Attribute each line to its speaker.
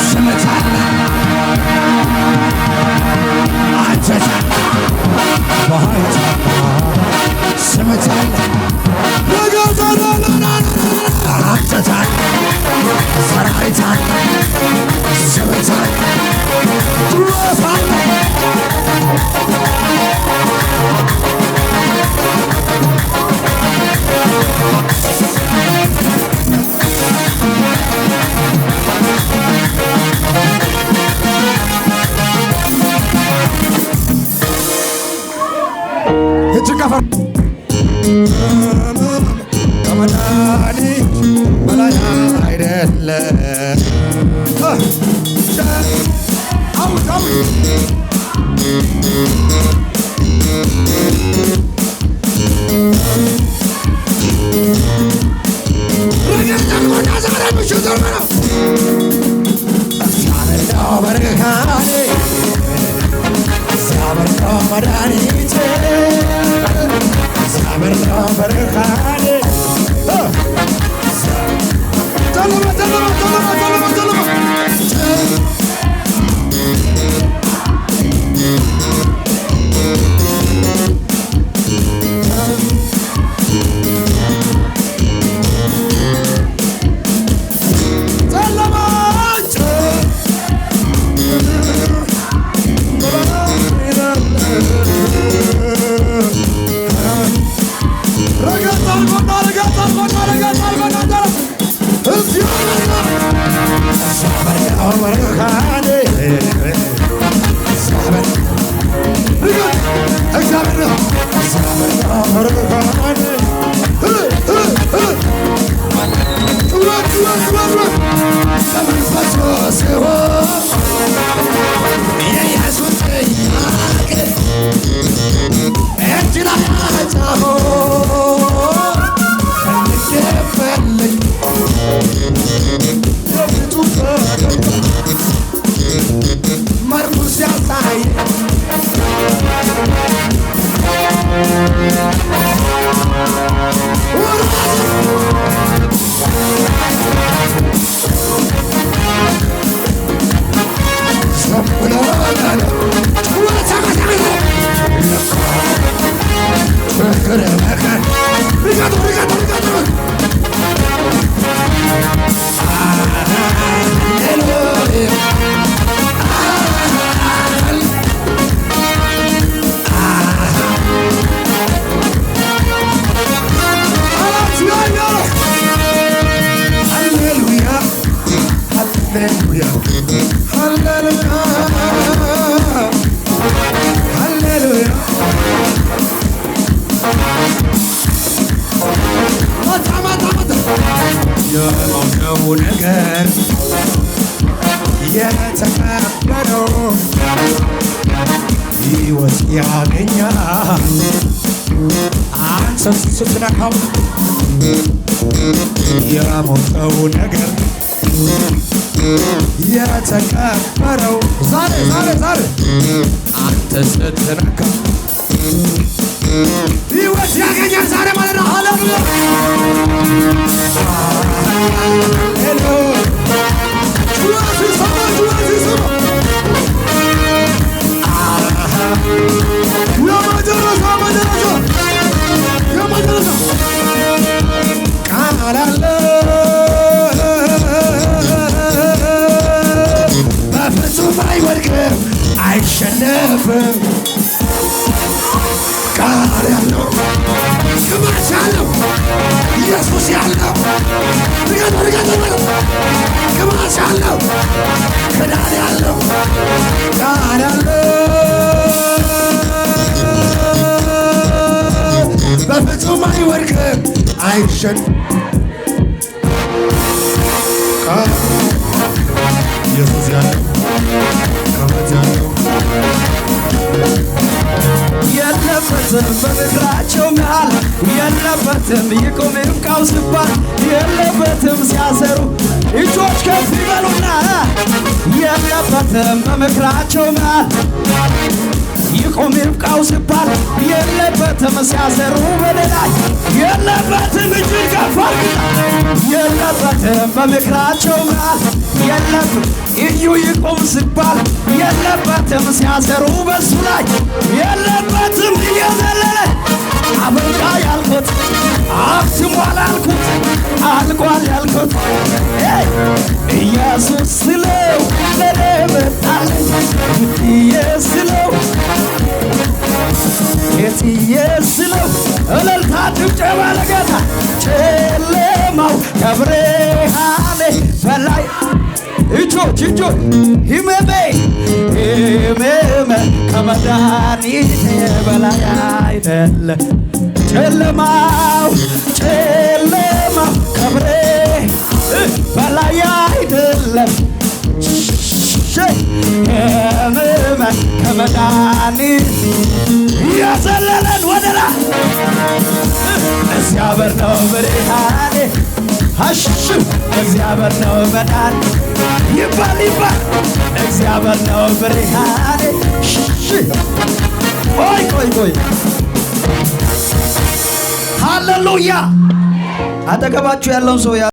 Speaker 1: ስምታለ አንተታ በኃይል ስምታለ አንተታ ሰራዊታለ ስምታለ ድሮፋለ እጅግ ከፈር ከመድኃኒት በላይ አይደለም። አውት ነገር የተከበረው ሕይወት ያገኛል አንተ ስትነካው የሞተው ነገር የተከበረው ዛሬ አንተ ስትነካው ሕይወት ያገኛል ዛሬ ማለት ነው። ሃሌሉያ ቃል አለ በፍጹም አይወድቅም አይሸነፍም። ቃል ያለው ግማሽ ያለው ኢየሱስ ያለው ግማሽ ያለው ክዳን ያለው ቃል ያለው በፍጹም አይወድቅም አይሸነፍም። ኢየሱስ ያለው ከመት ያለው የለበትም በምድራቸው መሃል የለበትም ይቁም ይብቃው ሲባል የለበትም ሲያሰሩ እጆች ከፍ ይበሉና የለበትም በምክራቸው መሃል ይቁም ይብቃው ሲባል የለበትም ሲያሰሩ በሌላ የለበትም እጅን ከፍ የለበትም በምክራቸው መሃል የለበትም እዩ ይቁም ሲባል የለበትም ሲያሰሩ በሱ ላይ የለበትም እየዘለለ አበቃ ያልኩት አክትሟል ያልኩት አልቋል ያልኩት ኢየሱስ ስለው ለኔ መጣልኝ ኢየስለው ኢየስለው እልልታ ጭብጨባ ለጌታ ጨለማው ከብርሃኔ በላይ እጆች ህመሜ ከመድኃኒቴ በላይ አይደለም። ጨለማው ከብሬ በላይ አይደለም። ህመም ከመድኃኒት ያዘለለን ወደ ላይ እግዚአብሔር ነው ብርሃኔ እግዚአብሔር ነው መዳን ይባል እግዚአብሔር ነው ብርሃኔ ቆይ ሃሌሉያ። አጠገባችሁ ያለውን ሰው